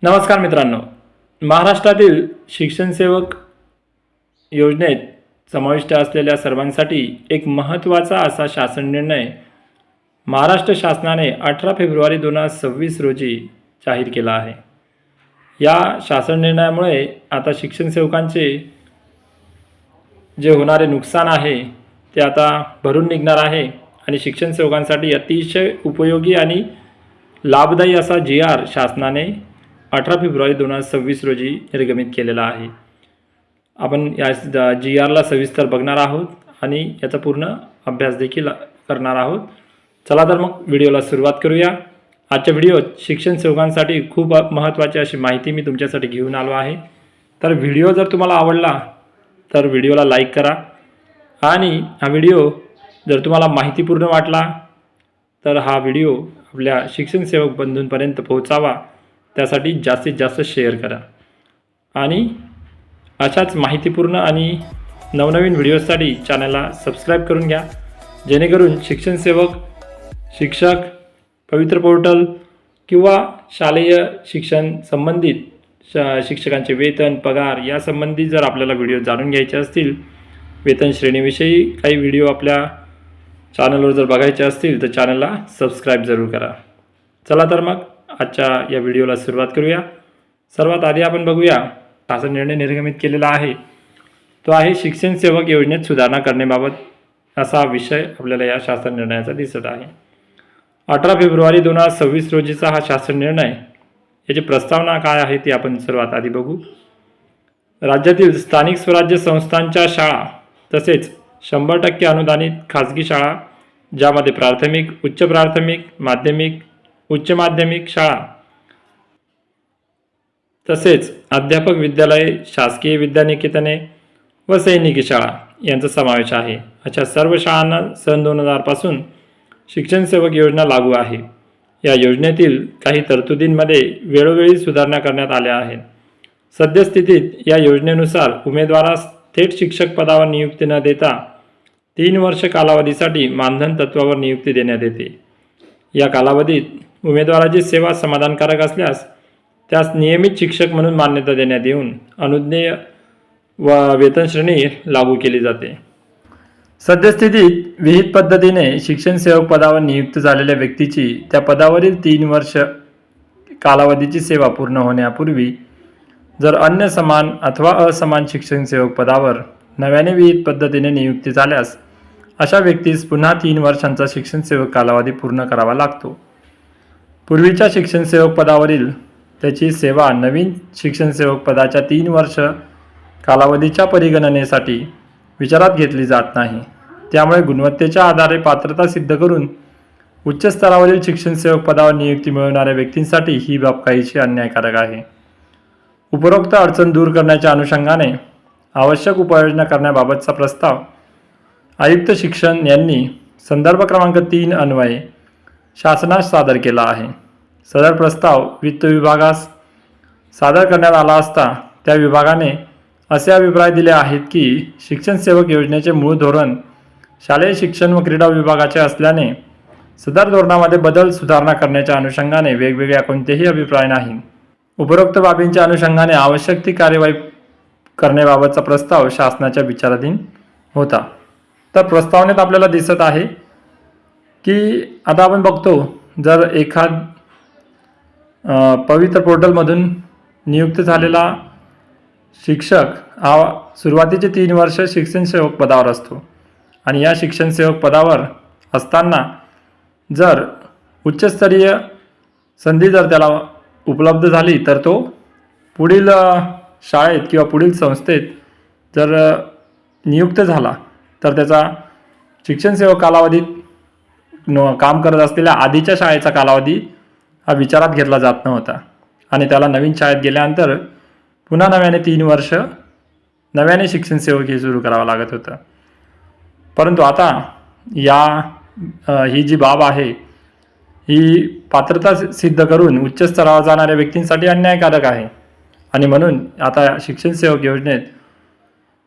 नमस्कार मित्रांनो, महाराष्ट्रातील शिक्षण सेवक योजनेत समाविष्ट असलेल्या सर्वांसाठी एक महत्त्वाचा असा शासन निर्णय महाराष्ट्र शासनाने 18 फेब्रुवारी 2026 रोजी जाहीर केला आहे। या शासन निर्णयामुळे आता शिक्षण सेवकांचे जे होणारे नुकसान आहे ते आता भरून निघणार आहे आणि शिक्षण सेवकांसाठी अतिशय उपयोगी आणि लाभदायी असा GR शासनाने 18 फेब्रुवारी 2026 रोजी निर्गमित केलेला आहे। आपण या GRला सविस्तर बघणार आहोत आणि याचा पूर्ण अभ्यास देखील करणार आहोत। चला तर मग व्हिडिओला सुरुवात करूया। आजच्या व्हिडिओत शिक्षण सेवकांसाठी खूप महत्त्वाची अशी माहिती मी तुमच्यासाठी घेऊन आलो आहे। तर व्हिडिओ जर तुम्हाला आवडला तर व्हिडिओला लाईक करा आणि हा व्हिडिओ जर तुम्हाला माहितीपूर्ण वाटला तर हा व्हिडिओ आपल्या शिक्षण सेवक बंधूंपर्यंत पोहोचावा, त्यासाठी जास्तीत जास्त शेअर करा आणि अशाच माहितीपूर्ण आणि नवनवीन व्हिडिओसाठी चॅनलला सबस्क्राईब करून घ्या, जेणेकरून शिक्षण सेवक, शिक्षक, पवित्र पोर्टल किंवा शालेय शिक्षण संबंधित शिक्षकांचे वेतन, पगार यासंबंधी जर आपल्याला व्हिडिओ जाणून घ्यायचे असतील, वेतन श्रेणीविषयी काही व्हिडिओ आपल्या चॅनलवर जर बघायचे असतील तर चॅनलला सबस्क्राईब जरूर करा। चला तर मग आजच्या या व्हिडिओला सुरुवात करूया। सर्वात आधी आपण बघूया शासन निर्णय निर्गमित केलेला आहे तो आहे शिक्षण सेवक योजनेत सुधारणा करण्याबाबत असा विषय आपल्याला या शासन निर्णयाचा दिसत आहे। 18 फेब्रुवारी 2026 रोजीचा हा शासन निर्णय, याची प्रस्तावना काय आहे ती आपण सर्वात आधी बघू। राज्यातील स्थानिक स्वराज्य संस्थांच्या शाळा तसेच 100% अनुदानित खाजगी शाळा, ज्यामध्ये प्राथमिक, उच्च प्राथमिक, माध्यमिक, उच्च माध्यमिक शाळा तसेच अध्यापक विद्यालये, शासकीय विद्यानिकेतने व सैनिकी शाळा यांचा समावेश आहे, अशा सर्व शाळांना सन 2000 पासून शिक्षण सेवक योजना लागू आहे। या योजनेतील काही तरतुदींमध्ये वेळोवेळी सुधारणा करण्यात आल्या आहेत। सद्यस्थितीत या योजनेनुसार उमेदवारास थेट शिक्षक पदावर नियुक्ती न देता 3 वर्ष कालावधीसाठी मानधन तत्वावर नियुक्ती देण्यात येते। या कालावधीत उमेदवाराची सेवा समाधानकारक असल्यास त्यास नियमित शिक्षक म्हणून मान्यता देण्यात येऊन अनुज्ञेय व वेतन श्रेणी लागू केली जाते। सद्यस्थितीत विहित पद्धतीने शिक्षण सेवक पदावर नियुक्त झालेल्या व्यक्तीची त्या पदावरील 3 वर्ष कालावधीची सेवा पूर्ण होण्यापूर्वी जर अन्य समान अथवा असमान शिक्षण सेवक पदावर नव्याने विहित पद्धतीने नियुक्ती झाल्यास अशा व्यक्तीस पुन्हा 3 वर्षांचा शिक्षण सेवक कालावधी पूर्ण करावा लागतो। पूर्वीच्या शिक्षण सेवक पदावरील त्याची सेवा नवीन शिक्षण सेवक पदाच्या 3 वर्ष कालावधीच्या परिगणनेसाठी विचारात घेतली जात नाही। त्यामुळे गुणवत्तेच्या आधारे पात्रता सिद्ध करून उच्च स्तरावरील शिक्षण सेवक पदावर नियुक्ती मिळवणाऱ्या व्यक्तींसाठी ही बाब काहीशी अन्यायकारक आहे। उपरोक्त अडचण दूर करण्याच्या अनुषंगाने आवश्यक उपाययोजना करण्याबाबतचा प्रस्ताव आयुक्त शिक्षण यांनी संदर्भ क्रमांक 3 अन्वये शासनास सादर केला आहे। सदर प्रस्ताव वित्त विभागास सादर करण्यात आला असता त्या विभागाने असे अभिप्राय दिले आहेत की शिक्षण सेवक योजनेचे मूळ धोरण शालेय शिक्षण व क्रीडा विभागाचे असल्याने सदर धोरणामध्ये बदल सुधारणा करण्याच्या अनुषंगाने वेगवेगळ्या कोणतेही अभिप्राय नाही। उपरोक्त बाबींच्या अनुषंगाने आवश्यक ती कार्यवाही करण्याबाबतचा प्रस्ताव शासनाच्या विचाराधीन होता। तर प्रस्तावनेत आपल्याला दिसत आहे की आता आपण बघतो, जर एखाद पवित्र पोर्टलमधून नियुक्त झालेला शिक्षक हा सुरुवातीचे 3 वर्ष शिक्षण सेवक पदावर असतो आणि या शिक्षण सेवक पदावर असताना जर उच्चस्तरीय संधी जर त्याला उपलब्ध झाली तर तो पुढील शाळेत किंवा पुढील संस्थेत जर नियुक्त झाला तर त्याचा शिक्षण सेवक कालावधीत काम करत असलेल्या आधीच्या शाळेचा कालावधी हा विचारात घेतला जात नव्हता आणि त्याला नवीन शाळेत गेल्यानंतर पुन्हा नव्याने 3 वर्ष नव्याने शिक्षण सेवक हे सुरू करावं लागत होतं। परंतु आता ही जी बाब आहे ही पात्रता सिद्ध करून उच्च स्तरावर जाणाऱ्या व्यक्तींसाठी अन्यायकारक आहे आणि म्हणून आता शिक्षण सेवक योजनेत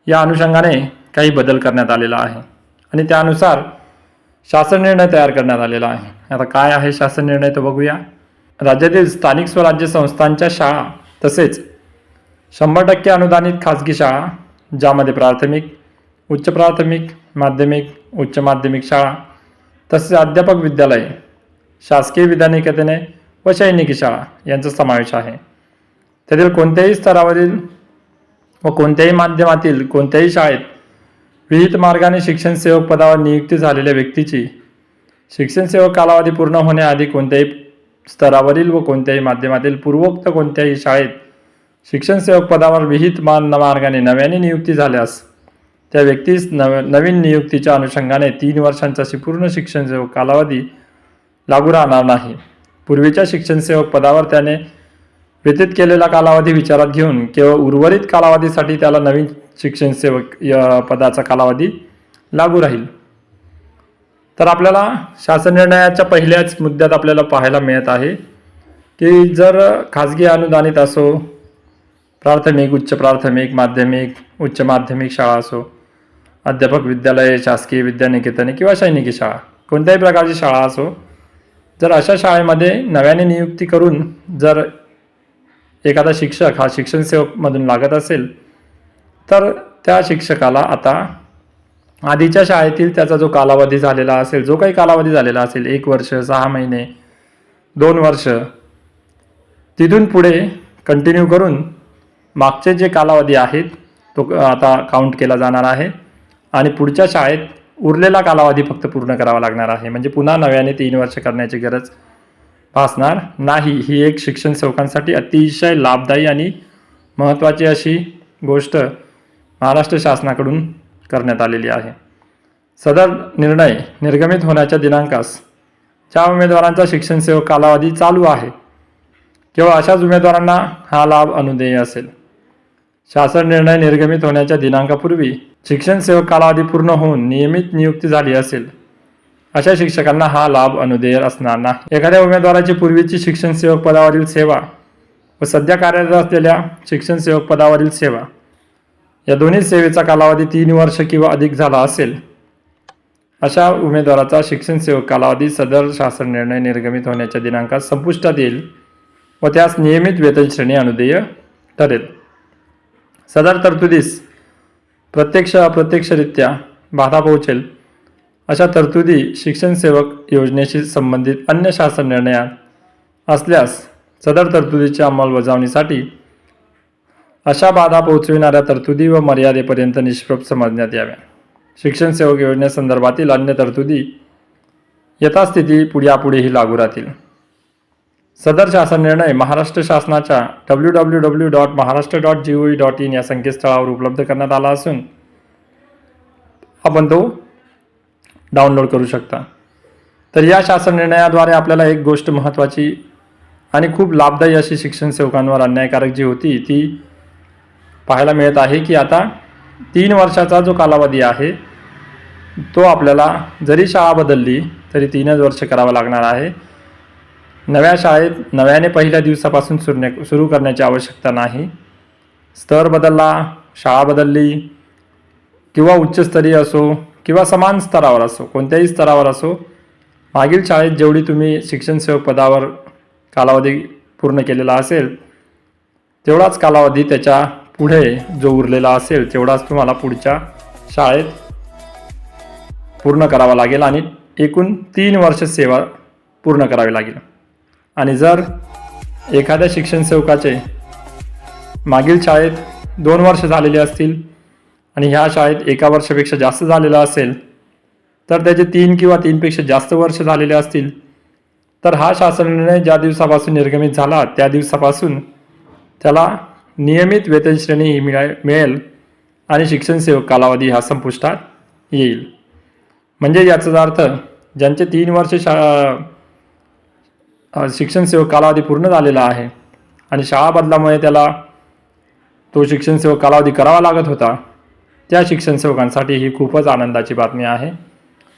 या अनुषंगाने काही बदल करण्यात आलेला आहे आणि त्यानुसार शासन निर्णय तयार करण्यात आलेला आहे। आता काय आहे शासन निर्णय तो बघूया। राज्यातील स्थानिक स्वराज्य संस्थांच्या शाळा तसेच 100% अनुदानित खाजगी शाळा ज्यामध्ये प्राथमिक, उच्च प्राथमिक, माध्यमिक, उच्च माध्यमिक शाळा तसेच अध्यापक विद्यालये, शासकीय विद्यानिकेतने व सैनिकी शाळा यांचा समावेश आहे. त्यातील कोणत्याही स्तरावरील व कोणत्याही माध्यमातील कोणत्याही शाळेत विहित मार्गाने शिक्षण सेवक पदावर नियुक्ती झालेल्या व्यक्तीची शिक्षण सेवक कालावधी पूर्ण होण्याआधी कोणत्याही स्तरावरील व कोणत्याही माध्यमातील पूर्वोक्त कोणत्याही शाळेत शिक्षण सेवक पदावर विहित मार्गाने नव्याने नियुक्ती झाल्यास त्या व्यक्तीस नवीन नियुक्तीच्या अनुषंगाने 3 वर्षांचा पूर्ण शिक्षण सेवक कालावधी लागू राहणार नाही. पूर्वीच्या शिक्षण सेवक पदावर त्याने व्यतीत केलेला कालावधी विचारात घेऊन केवळ उर्वरित कालावधीसाठी त्याला नवीन शिक्षण सेवक पदाचा कालावधी लागू राहील. तर आपल्याला शासन निर्णयाच्या पहिल्याच मुद्द्यात आपल्याला पाहायला मिळत आहे की जर खाजगी अनुदानित असो, प्राथमिक, उच्च प्राथमिक, माध्यमिक, उच्च माध्यमिक शाळा असो, अध्यापक विद्यालये, शासकीय विद्यानिकेतने किंवा सैनिकी शाळा कोणत्याही प्रकारची शाळा असो, जर अशा शाळेमध्ये नव्याने नियुक्ती करून जर एखादा शिक्षक हा शिक्षण सेवकमधून लागत असेल तर त्या शिक्षकाला आता आधीच्या शाळेतील त्याचा जो कालावधी झालेला असेल, जो काही कालावधी झालेला असेल 1 वर्ष, 6 महिने, 2 वर्ष, तिथून पुढे कंटिन्यू करून मागचे जे कालावधी आहेत तो आता काउंट केला जाणार आहे आणि पुढच्या शाळेत उरलेला कालावधी फक्त पूर्ण करावा लागणार आहे. म्हणजे पुन्हा नव्याने 3 वर्ष करण्याची गरज भासणार नाही. ही एक शिक्षण सेवकांसाठी अतिशय लाभदायी आणि महत्त्वाची अशी गोष्ट महाराष्ट्र शासनाकडून करण्यात आलेली आहे. सदर निर्णय निर्गमित होण्याच्या दिनांकास ज्या उमेदवारांचा शिक्षण सेवक कालावधी चालू आहे केवळ अशाच उमेदवारांना हा लाभ अनुदेय असेल. शासन निर्णय निर्गमित होण्याच्या दिनांकापूर्वी शिक्षण सेवक कालावधी पूर्ण होऊन नियमित नियुक्ती झाली असेल अशा शिक्षकांना हा लाभ अनुदेय असणार नाही. एखाद्या उमेदवाराची पूर्वीची शिक्षण सेवक पदावरील सेवा व सध्या कार्यरत असलेल्या शिक्षण सेवक पदावरील सेवा या दोन्ही सेवेचा कालावधी 3 वर्ष किंवा अधिक झाला असेल अशा उमेदवाराचा शिक्षण सेवक कालावधी सदर शासन निर्णय निर्गमित होण्याच्या दिनांकात संपुष्टात येईल व त्यास नियमित वेतन श्रेणी अनुदेय ठरेल. सदर तरतुदीस प्रत्यक्ष अप्रत्यक्षरित्या बाधा पोहोचेल अशा तरतुदी शिक्षण सेवक योजनेशी संबंधित अन्य शासन निर्णयात असल्यास सदर तरतुदीच्या अंमलबजावणीसाठी अशा बाधा पोहोचविणाऱ्या तरतुदी व मर्यादेपर्यंत निष्प्रभ समजण्यात याव्या. शिक्षण सेवक योजनेसंदर्भातील अन्य तरतुदी यथास्थिती यापुढेही लागू राहतील. सदर शासन निर्णय महाराष्ट्र शासनाच्या www.maharashtra.gov.in या संकेतस्थळावर उपलब्ध करण्यात आला असून आपण तो डाउनलोड करू शकता. तर या शासन निर्णयाद्वारे आपल्याला एक गोष्ट महत्त्वाची आणि खूप लाभदायी अशी शिक्षण सेवकांवर अन्यायकारक जी होती ती पाहायला मिळत आहे की आता 3 वर्षाचा जो कालावधी आहे तो आपल्याला जरी शाळा बदलली तरी 3च वर्ष करावं लागणार आहे. नव्या शाळेत नव्याने पहिल्या दिवसापासून सुरू करण्याची आवश्यकता नाही. स्तर बदलला, शाळा बदलली किंवा उच्चस्तरीय असो किंवा समान स्तरावर असो, कोणत्याही स्तरावर असो, मागील शाळेत जेवढी तुम्ही शिक्षण सेवक पदावर कालावधी पूर्ण केलेला असेल तेवढाच कालावधी त्याच्या पुढे जो उरलेला असेल तेवढाच तुम्हाला पुढच्या शाळेत पूर्ण करावा लागेल आणि एकूण 3 वर्ष सेवा पूर्ण करावी लागेल. आणि जर एखाद्या शिक्षण सेवकाचे मागील शाळेत 2 वर्ष झालेले असतील आणि ह्या शाळेत 1 वर्षापेक्षा जास्त झालेलं असेल तर त्याचे 3 किंवा 3 पेक्षा जास्त वर्ष झालेले असतील तर हा शासन निर्णय ज्या दिवसापासून निर्गमित झाला त्या दिवसापासून त्याला नियमित वेतन श्रेणी ही मिळेल आणि शिक्षण सेवक कालावधी हा संपुष्टात येईल. म्हणजे याचा अर्थ ज्यांचे 3 वर्ष शिक्षण सेवक कालावधी पूर्ण झालेला आहे आणि शाळा बदलामुळे त्याला तो शिक्षण सेवक कालावधी करावा लागत होता त्या शिक्षण सेवकांसाठी ही खूपच आनंदाची बातमी आहे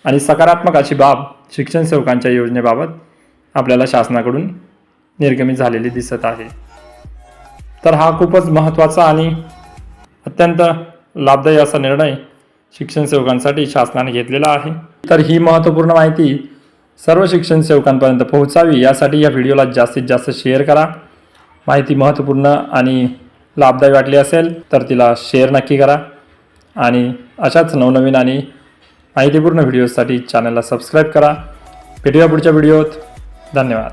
आणि सकारात्मक अशी बाब शिक्षण सेवकांच्या योजनेबाबत आपल्याला शासनाकडून निर्गमित झालेली दिसत आहे. तर हा खूपच महत्त्वाचा आणि अत्यंत लाभदायी असा निर्णय शिक्षण सेवकांसाठी शासनाने घेतलेला आहे. तर ही महत्त्वपूर्ण माहिती सर्व शिक्षण सेवकांपर्यंत पोहोचावी यासाठी या व्हिडिओला जास्तीत जास्त शेअर करा. माहिती महत्त्वपूर्ण आणि लाभदायी वाटली असेल तर तिला शेअर नक्की करा आणि अशाच नवनवीन आणि माहितीपूर्ण व्हिडिओसाठी चॅनलला सबस्क्राईब करा. भेटूया पुढच्या व्हिडिओत. धन्यवाद.